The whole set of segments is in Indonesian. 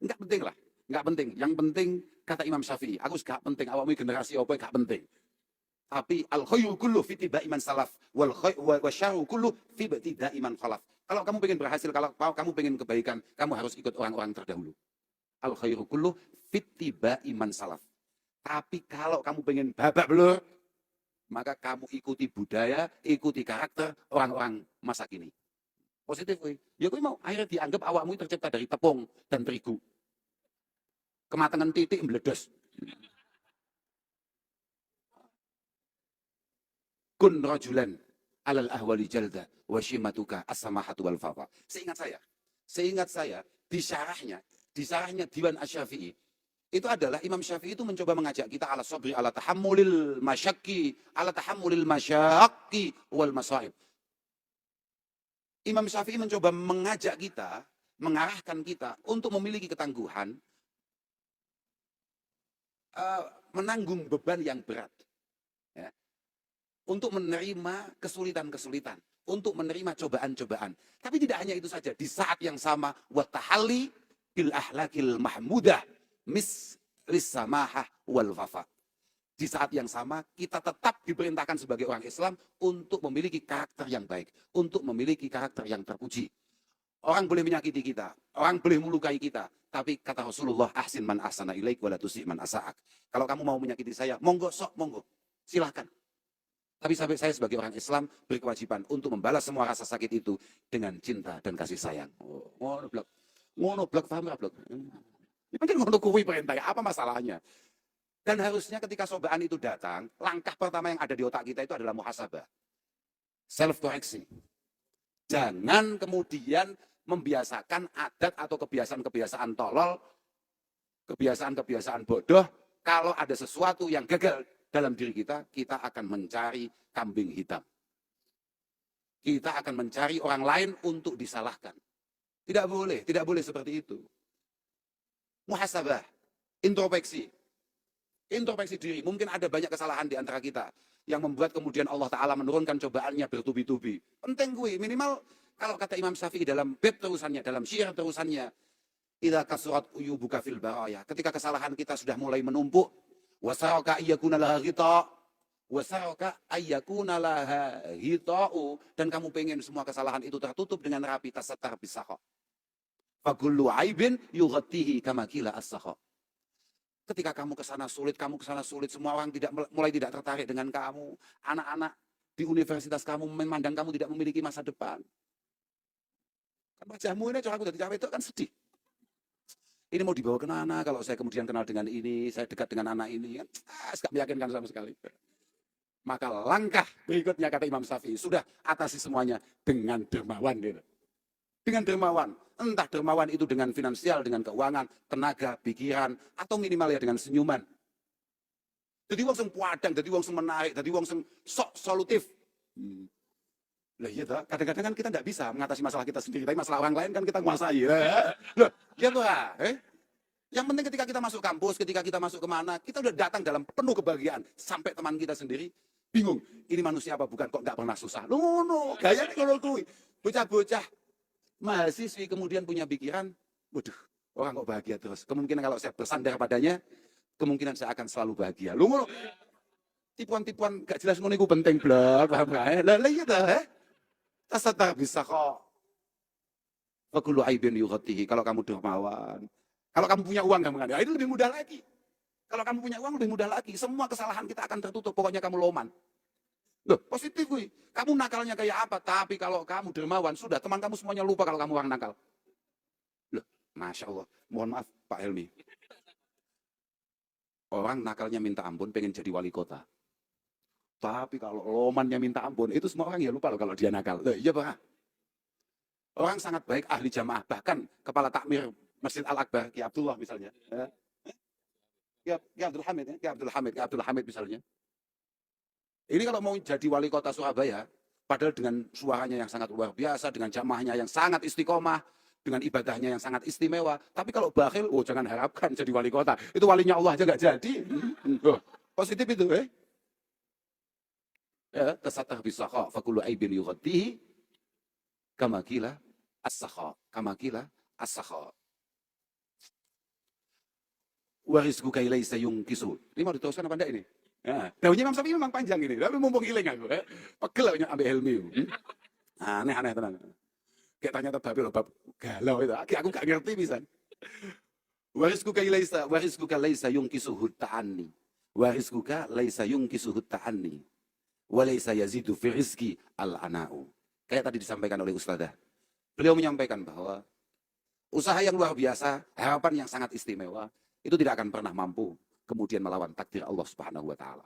Enggak penting lah. Enggak penting. Yang penting kata Imam Syafi'i, aku gak penting awakmu generasi apa gak penting. Tapi al khairu kullu fi tibai man salaf wal syarru kullu fi ibtida'i man khalaf. Kalau kamu pengen berhasil, kalau kamu pengen kebaikan, kamu harus ikut orang-orang terdahulu. Al khairu kullu fi tibai man salaf. Tapi kalau kamu pengen babak belur, maka kamu ikuti budaya, ikuti karakter orang-orang masa kini. Positif, weh. Ya kowe mau akhirnya dianggap awakmu tercipta dari tepung dan terigu. Kematangan titik meledos. Kun rajulan alal ahwali jalda wa syimatuka as-samahatu wal faqa. Seingat saya di syarahnya Diwan Asy-Syafi'i itu adalah Imam Syafi'i itu mencoba mengajak kita ala sabri ala tahammulil masyaqqi wal masaib. Imam Syafi'i mencoba mengajak kita, mengarahkan kita untuk memiliki ketangguhan, menanggung beban yang berat. Ya. Untuk menerima kesulitan-kesulitan, untuk menerima cobaan-cobaan. Tapi tidak hanya itu saja, di saat yang sama, watahalli bil ahlakil mahmudah, mislis samahah wal wafa. Di saat yang sama, kita tetap diperintahkan sebagai orang Islam untuk memiliki karakter yang baik, untuk memiliki karakter yang terpuji. Orang boleh menyakiti kita, orang boleh melukai kita, tapi kata Rasulullah, ahsin man ahsana ilaik wa la tusi man asa'ak. Kalau kamu mau menyakiti saya, monggo sok, monggo, silahkan. Tapi sampai saya sebagai orang Islam berkewajiban untuk membalas semua rasa sakit itu dengan cinta dan kasih sayang. Ngono blok, paham nggak blok? Ini kan ngono kuwi perintah, apa masalahnya? Dan harusnya ketika cobaan itu datang, langkah pertama yang ada di otak kita itu adalah muhasabah. Self-correction. Jangan kemudian membiasakan adat atau kebiasaan-kebiasaan tolol, kebiasaan-kebiasaan bodoh. Kalau ada sesuatu yang gagal dalam diri kita, kita akan mencari kambing hitam. Kita akan mencari orang lain untuk disalahkan. Tidak boleh seperti itu. Muhasabah, introspeksi diri. Mungkin ada banyak kesalahan di antara kita yang membuat kemudian Allah Ta'ala menurunkan cobaannya bertubi-tubi. Penting gue, minimal kalau kata Imam Syafi'i dalam bab terusannya, dalam syair terusannya, idza kasurat uyubuka fil baraya. Ketika kesalahan kita sudah mulai menumpuk, wasaraka ayyakuna laha ghita, dan kamu pengen semua kesalahan itu tertutup dengan rapi, tasattar bisakha. Fakullu aibin yughatihi kama qila as-sakha. Ketika kamu kesana sulit, semua orang mulai tidak tertarik dengan kamu. Anak-anak di universitas kamu memandang kamu tidak memiliki masa depan. Kan wajahmu ini cara aku jadi cawe itu kan sedih. Ini mau dibawa ke mana kalau saya kemudian kenal dengan ini, saya dekat dengan anak ini. Kan gak meyakinkan sama sekali. Maka langkah berikutnya kata Imam Syafi'i, sudah atasi semuanya dengan dermawan. Gitu. Dengan dermawan. Entah dermawan itu dengan finansial, dengan keuangan, tenaga, pikiran, atau minimal ya dengan senyuman. Jadi wong sing padang, jadi wong sing menarik, jadi wong sing sok solutif. Lah iya toh, kadang-kadang kan kita tidak bisa mengatasi masalah kita sendiri, tapi masalah orang lain kan kita menguasai. Loh, iya toh. Yang penting ketika kita masuk kampus, ketika kita masuk kemana, kita udah datang dalam penuh kebahagiaan. Sampai teman kita sendiri bingung, ini manusia apa bukan, kok nggak pernah susah. No, gayanya kalau kuwi. Bocah-bocah mahasiswi kemudian punya pikiran, waduh, orang kok bahagia terus. Kemungkinan kalau saya bersandar padanya, kemungkinan saya akan selalu bahagia. Lu ngono, tipuan-tipuan gak jelas ngono iku penting blok, paham gak? Lah iya ta, tasattar bisa kok. Fakulu aibin yughatihi, kalau kamu dermawan. Kalau kamu punya uang kamu kan, itu lebih mudah lagi. Kalau kamu punya uang lebih mudah lagi. Semua kesalahan kita akan tertutup, pokoknya kamu loman. Loh, positif gue. Kamu nakalnya kayak apa? Tapi kalau kamu dermawan, sudah teman kamu semuanya lupa kalau kamu orang nakal. Loh, Masya Allah. Mohon maaf Pak Helmi. Orang nakalnya minta ampun, pengen jadi wali kota. Tapi kalau lomannya minta ampun, itu semua orang ya lupa loh kalau dia nakal. Loh, iya Pak. Orang sangat baik, ahli jamaah. Bahkan kepala takmir Masjid Al-Akbar, Ki Abdullah misalnya. Ki Abdul Hamid misalnya. Ini kalau mau jadi wali kota Surabaya, padahal dengan suaranya yang sangat luar biasa, dengan jamaahnya yang sangat istiqomah, dengan ibadahnya yang sangat istimewa. Tapi kalau bakhil, jangan harapkan jadi wali kota. Itu walinya Allah aja nggak jadi. Positif itu, Ya, tasattar bisakha, fakulu aibin yughatihi, kama qila as-sakha. Warizquka laisa yungkisu. Ini mau diteruskan apa enggak ini? Ya, daunnya Imam Syafi'i memang panjang ini, tapi mumpung iling aku. Pegel aku ambil Helmi. Aneh-aneh tenang. Kayak ternyata bab galau itu. Aku gak ngerti bisa. Warizquka laisa yungkisuhu ta'anni. Warizquka laisa yungkisuhu ta'anni. Wa laisa yazidu fi rizqi al-ana'u. Kayak tadi disampaikan oleh Ustadzah. Beliau menyampaikan bahwa usaha yang luar biasa, harapan yang sangat istimewa, itu tidak akan pernah mampu kemudian melawan takdir Allah Subhanahu wa taala.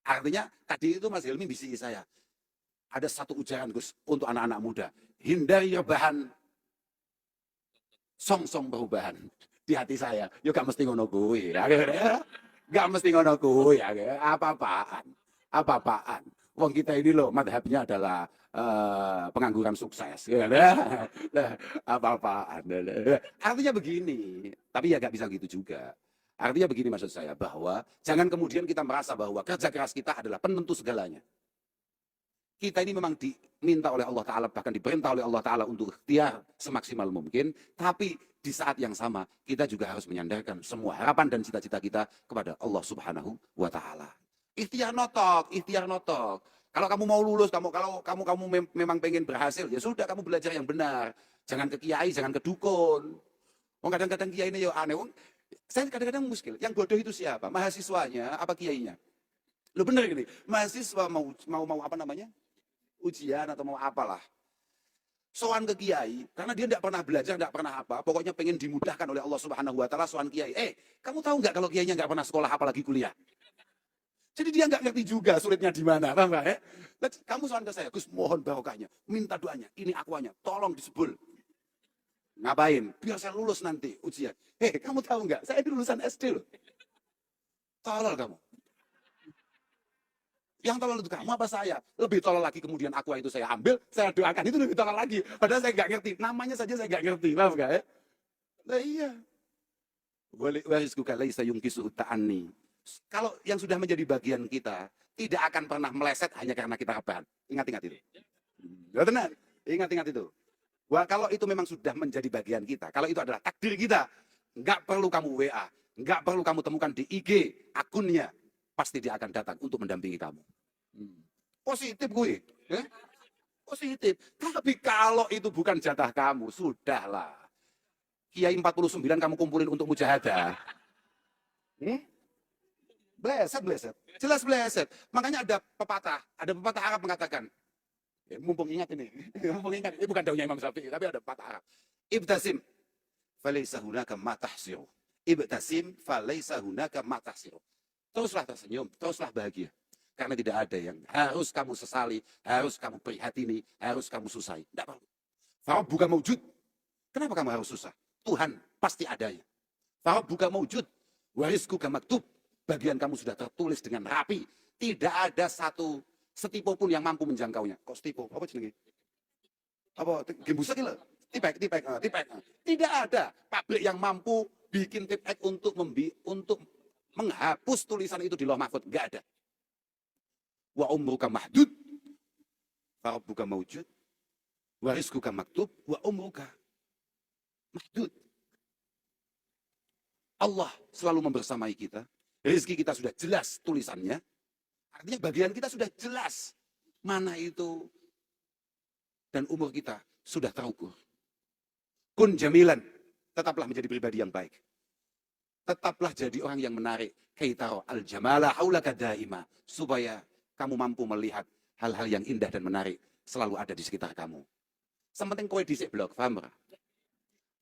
Artinya tadi itu Mas Hilmi bisi saya. Ada satu ujaran Gus untuk anak-anak muda, hindari rebahan song-song perubahan di hati saya. Yo gak mesti ngono kuwi. Gak mesti ngono kuwi ya. Apa-apaan. Apa-apaan. Wong kita ini loh madhabnya adalah pengangguran sukses. Apa-apaan. Artinya begini, tapi ya gak bisa gitu juga. Artinya begini maksud saya, bahwa jangan kemudian kita merasa bahwa kerja keras kita adalah penentu segalanya. Kita ini memang diminta oleh Allah Ta'ala, bahkan diperintah oleh Allah Ta'ala untuk ikhtiar semaksimal mungkin. Tapi di saat yang sama, kita juga harus menyandarkan semua harapan dan cita-cita kita kepada Allah Subhanahu wa Ta'ala. Ikhtiar notok, ikhtiar notok. Kalau kamu mau lulus, kalau kamu memang pengen berhasil, ya sudah kamu belajar yang benar. Jangan ke kiai, jangan ke dukun. Kadang-kadang kiai ini ya aneh. Saya kadang-kadang muskil. Yang bodoh itu siapa? Mahasiswanya apa kiainya? Lo bener gini, mahasiswa mau apa namanya? Ujian atau mau apalah. Soan ke kiai, karena dia tidak pernah belajar, tidak pernah apa. Pokoknya pengen dimudahkan oleh Allah Subhanahu wa Ta'ala, soan kiai. Kamu tahu nggak kalau kiainya nggak pernah sekolah apalagi kuliah? Jadi dia nggak ngerti juga sulitnya di mana, paham nggak? Kamu soal ke saya, Gus, mohon barokahnya, minta doanya, ini akuannya, tolong disebul. Ngapain? Biar saya lulus nanti ujian. Kamu tahu nggak? Saya ini lulusan SD loh. Tolol kamu. Yang tolol itu kamu apa saya? Lebih tolol lagi kemudian aqua itu saya ambil, saya doakan, itu lebih tolol lagi. Padahal saya nggak ngerti, namanya saja saya nggak ngerti, paham nggak ya? Nah iya. Warizquka laisa yungkisuhu ta'anni. Kalau yang sudah menjadi bagian kita, tidak akan pernah meleset hanya karena kita rebahan. Ingat-ingat itu. Ya tenang, ingat-ingat itu. Wah, kalau itu memang sudah menjadi bagian kita, kalau itu adalah takdir kita, nggak perlu kamu WA, nggak perlu kamu temukan di IG akunnya, pasti dia akan datang untuk mendampingi kamu. Positif gue, positif. Tapi kalau itu bukan jatah kamu, sudahlah. Kiai 49 kamu kumpulin untuk mujahadah. Bleset. Jelas bleset. Makanya ada pepatah Arab mengatakan, mumpung ingat ini bukan daunnya Imam Syafi'i, tapi ada pepatah Arab. Ibtasim falaysa hunaka ma tahsiru. Ibtasim falaysa hunaka ma tahsiru. Teruslah tersenyum, teruslah bahagia. Karena tidak ada yang harus kamu sesali, harus kamu prihatini, harus kamu susahi. Tidak perlu. Farabbuka maujud. Kenapa kamu harus susah? Tuhan pasti adanya. Farabbuka maujud. Warizquka maktub. Bagian kamu sudah tertulis dengan rapi. Tidak ada satu setipu pun yang mampu menjangkaunya. Kok setipu? Apa jenenge? Apa gembusek lho? Tipek. Tidak ada pabrik yang mampu bikin tipek untuk menghapus tulisan itu di Lauh Mahfuz. Enggak ada. Wa umruka mahdud. Farabbuka maujud. Warizquka maktub. Wa umruka mahdud. Allah selalu membersamai kita. Rezeki kita sudah jelas tulisannya. Artinya bagian kita sudah jelas. Mana itu. Dan umur kita sudah terukur. Kun jamilan. Tetaplah menjadi pribadi yang baik. Tetaplah jadi orang yang menarik. Kaitaro al-jamala haulaka daima. Supaya kamu mampu melihat hal-hal yang indah dan menarik. Selalu ada di sekitar kamu. Sementing kowe dhisik blok, paham ora?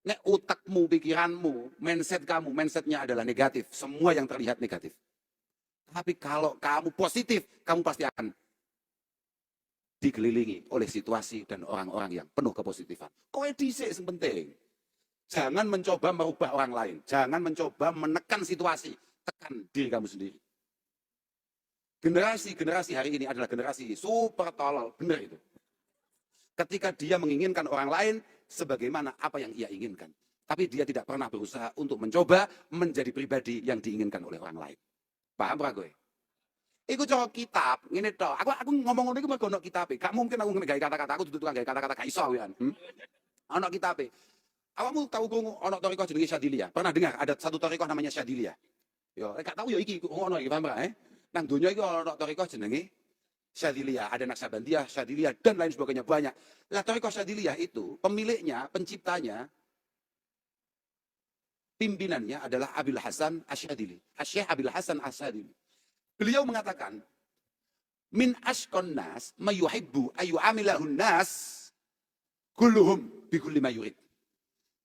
Nek otakmu, pikiranmu, mindsetnya adalah negatif. Semua yang terlihat negatif. Tapi kalau kamu positif, kamu pasti akan dikelilingi oleh situasi dan orang-orang yang penuh kepositifan. Kowe dhisik sing penting. Jangan mencoba merubah orang lain. Jangan mencoba menekan situasi. Tekan diri kamu sendiri. Generasi hari ini adalah generasi super tolol. Benar itu. Ketika dia menginginkan orang lain sebagaimana apa yang ia inginkan. Tapi dia tidak pernah berusaha untuk mencoba menjadi pribadi yang diinginkan oleh orang lain. Paham ora kowe? Iku cara kitab, ngene tok. Aku ngomong ngono iku mergo ono kitabe. Gak mungkin aku gawe kata-kata, aku dudu tukang gawe kata-kata gak iso kan. Ono kitabe. Awakmu tahu krungu ono thariqah jenenge Syadziliyah? Pernah dengar ada satu thariqah namanya Syadziliyah? Ya, gak tahu ya iki ngono iki, paham gak? Nang donya iki ana thariqah jenenge Syadziliyah, ada Naksabandiyah, Syadziliyah dan lain sebagainya banyak. Lah thariqah Syadziliyah itu pemiliknya, penciptanya, pimpinannya adalah Abil Hasan Asyadzili. Syekh Abil Hasan Asyadzili. Beliau mengatakan, min ashqan nas mayuhibbu ayu amilahun nas kulluhum bi kulli ma yurid.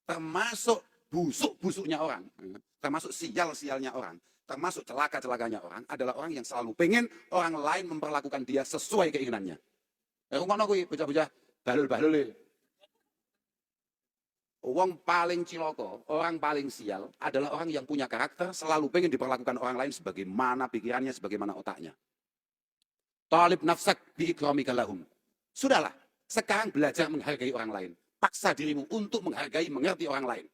Termasuk busuk-busuknya orang, termasuk sial-sialnya orang, termasuk celaka-celakanya orang adalah orang yang selalu pengen orang lain memperlakukan dia sesuai keinginannya. Ngono kuwi bocah-bocah balul-balul. Wong paling ciloko, orang paling sial adalah orang yang punya karakter selalu pengen diperlakukan orang lain sebagaimana pikirannya, sebagaimana otaknya. Talib nafsak bi ikramika lahum. Sudahlah, sekarang belajar menghargai orang lain. Paksa dirimu untuk menghargai, mengerti orang lain.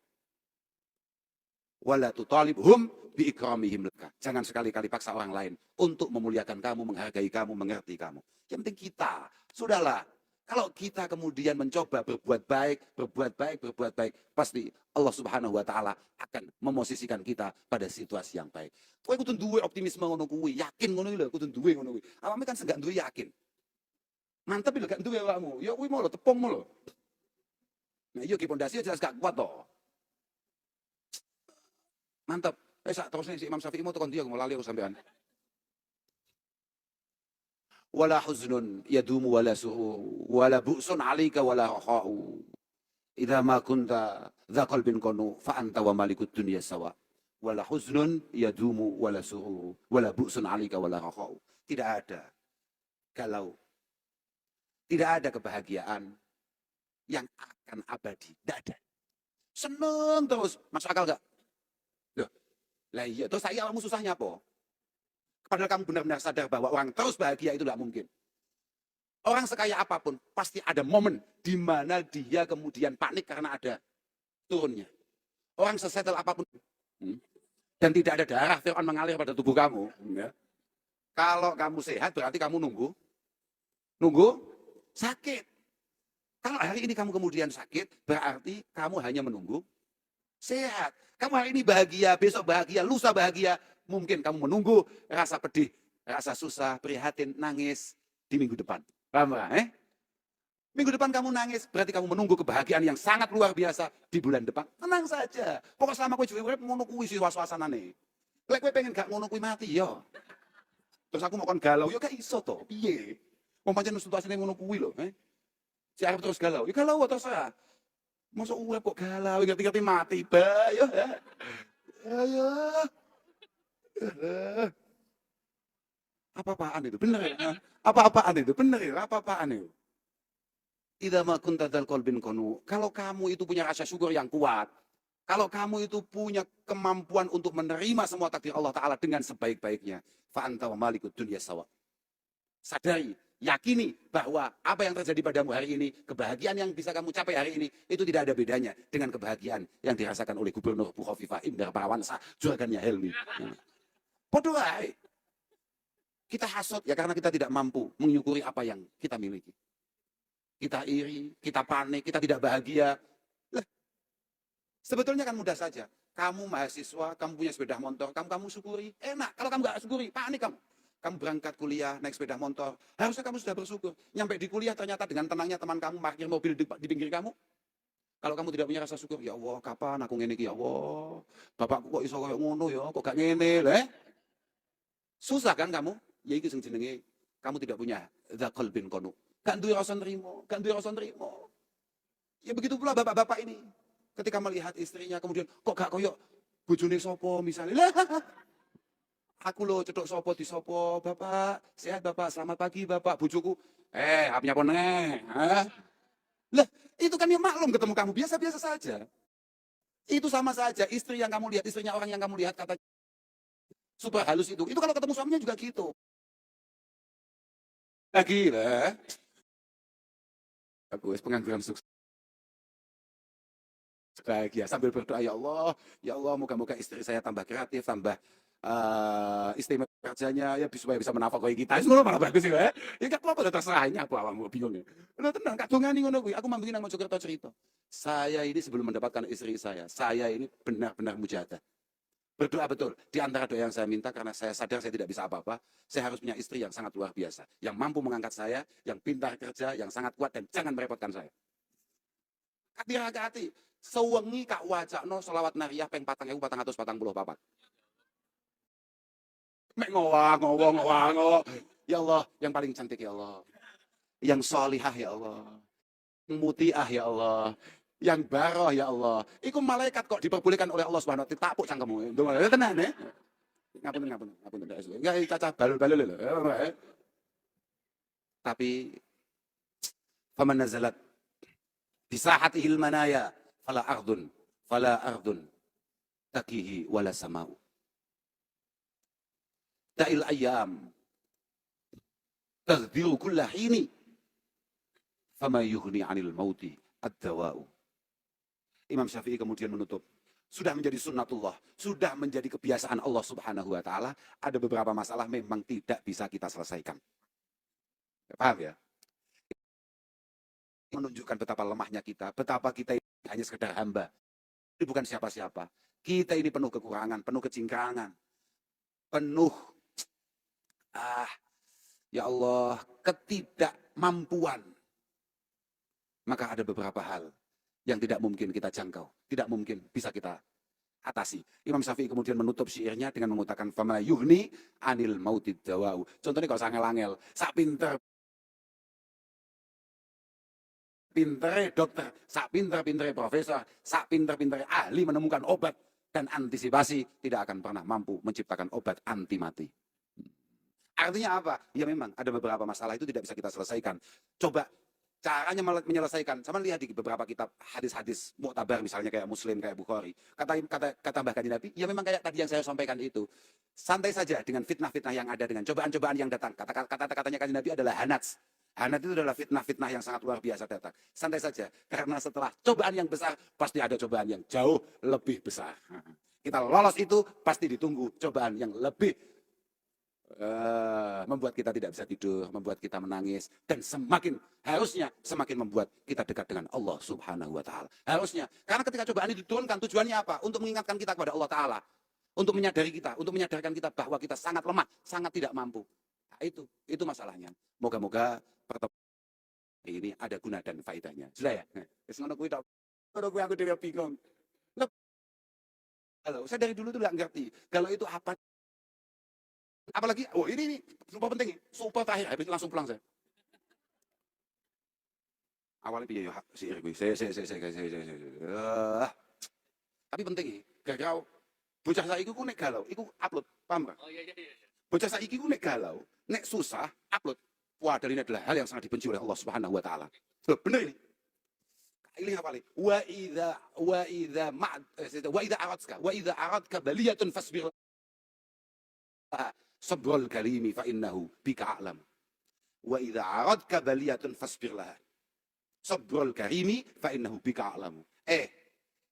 Wala tutalibhum bi ikramihim laka. Jangan sekali-kali paksa orang lain untuk memuliakan kamu, menghargai kamu, mengerti kamu. Yang penting kita, sudahlah. Kalau kita kemudian mencoba berbuat baik, pasti Allah Subhanahu wa taala akan memosisikan kita pada situasi yang baik. Kowe kudu duwe optimisme ngono kuwi, yakin ngono lho, kudu duwe ngono kuwi. Awake kan segak duwe yakin. Mantep lho gak duwe awakmu. Ya kuwi mau lho tepungmu lho. Nah, iya ki pondasi jelas gak kuat to. Mantep. Sak terus si Imam Syafi'i mau tekan dia mau lali aku sampean. Wala huznun yadumu wala su'u wala bu'sun 'alaika wala rakha'u. Idza ma kunta dza qalbin qanu fa anta wa malikud dunya sawa. Wala huznun yadumu wala su'u wala bu'sun 'alaika wala rakha'u. Tidak ada galau. Tidak ada kebahagiaan yang akan abadi. Tidak ada. Seneng terus. Masuk akal gak? Loh. Lah iya. Terus saya kamu susahnya apa? Padahal kamu benar-benar sadar bahwa orang terus bahagia itu tidak mungkin. Orang sekaya apapun pasti ada momen di mana dia kemudian panik karena ada turunnya. Orang sesetel apapun dan tidak ada darah Fir'aun mengalir pada tubuh kamu. Ya. Kalau kamu sehat berarti kamu nunggu sakit. Kalau hari ini kamu kemudian sakit berarti kamu hanya menunggu sehat. Kamu hari ini bahagia, besok bahagia, lusa bahagia. Mungkin kamu menunggu rasa pedih, rasa susah, prihatin, nangis di minggu depan. Paham gak? Minggu depan kamu nangis, berarti kamu menunggu kebahagiaan yang sangat luar biasa di bulan depan. Tenang saja. Pokok selama kowe urip ngono kuwi suasanane. Lek kowe pengen gak ngono kuwi mati yo. Terus aku mau kon galau, yo gak iso to. Piye? Wong pancen situasine ngono kuwi lho, Si arep terus galau. Ya galau terserah. Mosok urip kok galau, ngerti-ngerti mati, ba yo. Ayo. Apa-apaan itu? Bener ya? Apa-apaan itu? Bener ya? Apa-apaan itu? Idza ma kunta dzal qalbin qanu. Kalau kamu itu punya rasa syukur yang kuat, kalau kamu itu punya kemampuan untuk menerima semua takdir Allah Ta'ala dengan sebaik-baiknya, fa anta wa malikud dunya sawa. Sadari, yakini bahwa apa yang terjadi padamu hari ini, kebahagiaan yang bisa kamu capai hari ini, itu tidak ada bedanya dengan kebahagiaan yang dirasakan oleh Gubernur Bukhofifah Indra Parawansa, juragannya Helmi. Bodoh aja. Kita hasut ya karena kita tidak mampu menyukuri apa yang kita miliki. Kita iri, kita panik, kita tidak bahagia. Lah, sebetulnya kan mudah saja. Kamu mahasiswa, kamu punya sepeda motor, kamu syukuri. Enak. Kalau kamu nggak syukuri, panik kamu. Kamu berangkat kuliah, naik sepeda motor. Harusnya kamu sudah bersyukur. Nyampe di kuliah ternyata dengan tenangnya teman kamu parkir mobil di pinggir kamu. Kalau kamu tidak punya rasa syukur, ya Allah, kapan aku ngene iki ya Allah. Bapakku kok iso koyo ngono ya, kok gak ngene lho. Susah kan kamu? Ya iki sing jenenge kamu tidak punya dzaqal bin qanu. Gak duwe rasa nrimo, gak duwe rasa nrimo. Ya begitu pula bapak-bapak ini. Ketika melihat istrinya kemudian kok gak koyo bojone sapa misalnya. Lah, aku lo cedok sapa di sapa, Bapak. Sehat Bapak, selamat pagi Bapak, bojoku. Apanya apa neh? Lah, itu kan yang maklum ketemu kamu biasa-biasa saja. Itu sama saja istri yang kamu lihat, istrinya orang yang kamu lihat kata super halus itu kalau ketemu suaminya juga gitu. Lagi lah. Aku pengangguran sukses. Bahagia sambil berdoa, ya Allah, moga-moga istri saya tambah kreatif, tambah istimewa kerjanya, ya supaya bisa menafkahi kita. Itu malah bagus ya. Ya gak apa-apa, terserah ini aku awakmu bingung ya. Nah, tenang, gak dongani ngono kuwi. Aku mambingi nang Mojokerto cerita. Saya ini sebelum mendapatkan istri saya ini benar-benar mujahadah. Berdoa betul. Di antara doa yang saya minta, karena saya sadar saya tidak bisa apa-apa, saya harus punya istri yang sangat luar biasa. Yang mampu mengangkat saya, yang pintar kerja, yang sangat kuat, dan jangan merepotkan saya. Hati-hati. Sewengi kak wajakno selawat nariyah peng 4.444. Mek ngowah. Ya Allah, yang paling cantik ya Allah. Yang solihah ya Allah. Yang mutiah ya Allah. Yang baroh ya Allah. Iku malaikat kok diperbolehkan oleh Allah Subhanahu wa taala tapuk cangkemmu. Tenan ya. Ngapun. Enggak cacah balul-balul lho. Tapi faman nazalat bisahatihil manaya fala ardun takihi wala samau. Ta'il ayyam taghdiru kulla hini fama yughni 'anil mauti ad-dawa'u. Imam Syafi'i kemudian menutup, sudah menjadi sunnatullah, sudah menjadi kebiasaan Allah Subhanahu wa taala, ada beberapa masalah memang tidak bisa kita selesaikan. Paham ya? Menunjukkan betapa lemahnya kita, betapa kita ini hanya sekedar hamba. Ini bukan siapa-siapa. Kita ini penuh kekurangan, penuh kecingkrangan, penuh ya Allah, ketidakmampuan. Maka ada beberapa hal yang tidak mungkin kita jangkau, tidak mungkin bisa kita atasi. Imam Syafi'i kemudian menutup syairnya dengan mengatakan fama yughni 'anil mautid dawa'u. Contohnya kalau angel-angel, sak pintere dokter, sak pinter-pintere profesor, sak pinter-pintere ahli menemukan obat dan antisipasi, tidak akan pernah mampu menciptakan obat anti mati. Artinya apa? Ya memang ada beberapa masalah itu tidak bisa kita selesaikan. Coba caranya menyelesaikan. Sama lihat di beberapa kitab hadis-hadis muktabar misalnya kayak Muslim, kayak Bukhari. Kata Mbah Kanjeng Nabi, ya memang kayak tadi yang saya sampaikan itu. Santai saja dengan fitnah-fitnah yang ada, dengan cobaan-cobaan yang datang. Katanya Kanjeng Nabi adalah hanats. Hanat itu adalah fitnah-fitnah yang sangat luar biasa datang. Santai saja, karena setelah cobaan yang besar, pasti ada cobaan yang jauh lebih besar. Kita lolos itu, pasti ditunggu cobaan yang lebih membuat kita tidak bisa tidur, membuat kita menangis, dan harusnya semakin membuat kita dekat dengan Allah Subhanahu wa taala. Harusnya, karena ketika cobaan ini diturunkan, tujuannya apa? Untuk mengingatkan kita kepada Allah taala, untuk menyadari kita, untuk menyadarkan kita bahwa kita sangat lemah, sangat tidak mampu. Nah, itu masalahnya. Moga-moga pertemuan ini ada guna dan faedahnya. Sudah ya? Wis ngono kuwi tok. Ngono kuwi aku dhewe bingung. Kalau saya dari dulu tuh nggak ngerti. Kalau itu apa? Apalagi, ini super penting, super terakhir, habis itu langsung pulang saya. Awalnya piye yo si gue, tapi penting, gagal. Bocah saiki ku nek galau, iku upload, paham gak? Oh iya. Bocah saiki ku nek galau, nek susah, upload. Padahal ini adalah hal yang sangat dibenci oleh Allah Subhanahu wa taala. Bener ini. Ini apa nih? Wa idza aradka baliyatun fasbir. Sabrul kalimi fa innahu bika a'lam. Wa idza aradka baliyatun fasbir laha. Sabrul karimi fa innahu bika a'lam.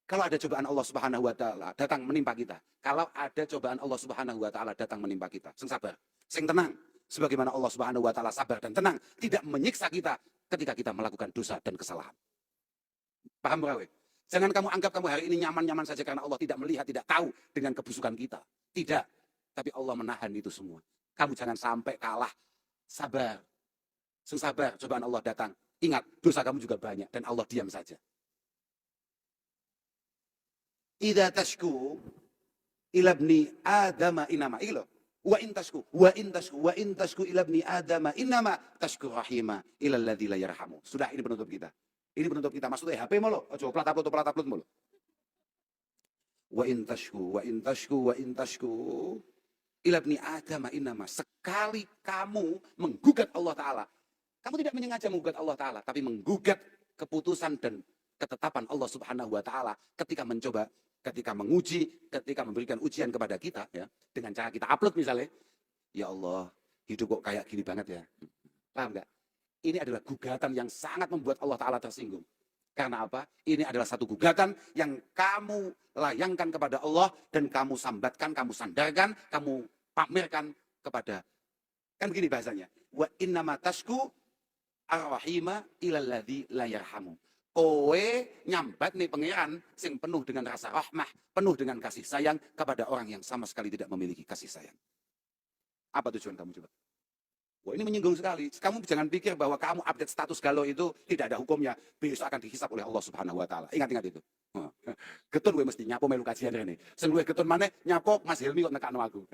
Kalau ada cobaan Allah Subhanahu wa taala datang menimpa kita. Kalau ada cobaan Allah Subhanahu wa taala datang menimpa kita, sing sabar, sing tenang. Sebagaimana Allah Subhanahu wa taala sabar dan tenang, tidak menyiksa kita ketika kita melakukan dosa dan kesalahan. Paham bro? Jangan kamu anggap kamu hari ini nyaman-nyaman saja karena Allah tidak melihat, tidak tahu dengan kebusukan kita. Tidak. Tapi Allah menahan itu semua. Kamu jangan sampai kalah. Sabar. Sabar, cobaan Allah datang. Ingat, dosa kamu juga banyak dan Allah diam saja. Idza tashku ila ibni adama inama. Iki loh. Wa in tashku ila ibni adama innama tashku rahima ila alladzi la yarhamu. Sudah, ini penutup kita. Ini penutup kita. Maksudnya HP mau lo. Coba plat upload mau lo. Wa in tashku ila ibni adama innama. Sekali kamu menggugat Allah taala. Kamu tidak menyengaja menggugat Allah taala, tapi menggugat keputusan dan ketetapan Allah Subhanahu wa taala ketika mencoba, ketika menguji, ketika memberikan ujian kepada kita ya, dengan cara kita upload misalnya. Ya Allah, hidup kok kayak gini banget ya. Paham enggak? Ini adalah gugatan yang sangat membuat Allah taala tersinggung. Karena apa? Ini adalah satu gugatan yang kamu layangkan kepada Allah dan kamu sambatkan, kamu sandarkan, kamu pamerkan kepada, kan begini bahasanya. Wa innama tashku ar-rahima ila alladzi la yarhamu. kowe nyambat nih pangeran sing penuh dengan rasa rahmah, penuh dengan kasih sayang kepada orang yang sama sekali tidak memiliki kasih sayang. Apa tujuan kamu coba? Wah, ini menyinggung sekali. Kamu jangan pikir bahwa kamu update status galau itu tidak ada hukumnya. Besok akan dihisap oleh Allah Subhanahu wa taala. Ingat itu. Getun gue mesti nyapo melu kajian rene. Sing luwih getun maneh nyapo Mas Hilmi kok nekakno aku.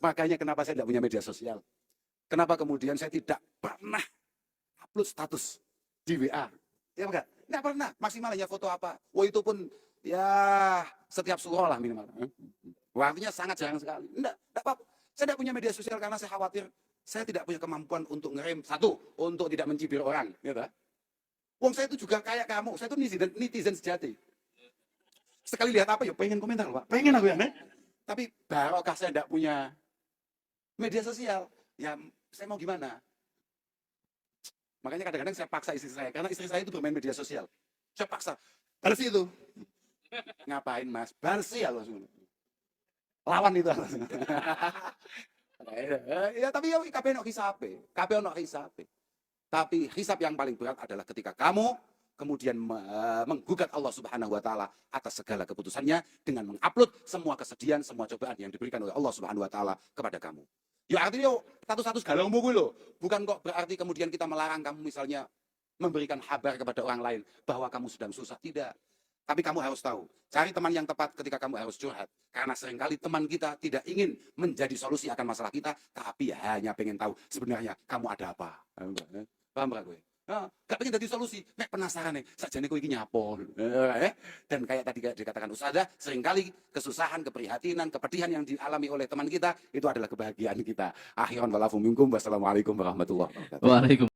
Makanya kenapa saya tidak punya media sosial. Kenapa kemudian saya tidak pernah upload status di WA. Ya enggak? Enggak pernah. Maksimal hanya foto apa. Wah, itu pun ya setiap surah lah minimal. Artinya sangat jarang sekali. Enggak apa-apa. Saya tidak punya media sosial karena saya khawatir saya tidak punya kemampuan untuk ngerem. Satu, untuk tidak mencibir orang. Gitu. Wong saya itu juga kayak kamu. Saya itu netizen sejati. Sekali lihat apa ya pengen komentar, Pak. Pengen aku ya. Tapi barokah saya tidak punya media sosial. Ya saya mau gimana? Makanya kadang-kadang saya paksa istri saya. Karena istri saya itu bermain media sosial. Saya paksa. Bersih itu. Ngapain mas? Bersih ya langsung. Lawan itu. Ya tapi ya kabeh ono hisabe. Kabeh ono hisabe. Tapi hisab yang paling berat adalah ketika kamu kemudian menggugat Allah Subhanahu wa taala atas segala keputusannya dengan mengupload semua kesedihan, semua cobaan yang diberikan oleh Allah Subhanahu wa taala kepada kamu. Ya artinya status-status galaumu kuwi lho. Bukan kok berarti kemudian kita melarang kamu misalnya memberikan kabar kepada orang lain bahwa kamu sedang susah, tidak. Tapi kamu harus tahu, cari teman yang tepat ketika kamu harus curhat. Karena seringkali teman kita tidak ingin menjadi solusi akan masalah kita, tapi hanya pengen tahu sebenarnya kamu ada apa. Paham gak gue? Gak pengen jadi solusi, nek penasaran nih, sajane kowe iki nyapo. Dan kayak tadi dikatakan Ustazah, seringkali kesusahan, keprihatinan, kepedihan yang dialami oleh teman kita, itu adalah kebahagiaan kita. Akhiran walafu minkum, wassalamualaikum warahmatullahi wabarakatuh.